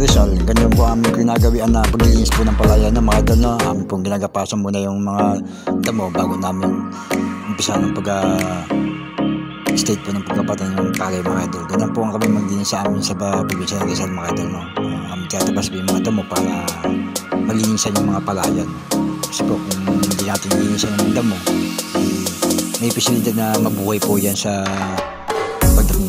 Rizal, ganyan po aming ginagawian na paglilinis po ng palayan na mga idol, no? Amin pong ginagapasan muna yung mga damo bago namin umpisa ng state po ng pagkapatan ng palay mga idol. Ganyan po ang kami maglinis sa amin sa probinsya ng Rizal mga idol, no? Aming tinatabas po yung mga damo para malinisan yung mga palayan. Kasi po kung hindi natin linisan yung damo, may posibilidad na mabuhay po yan sa pagdating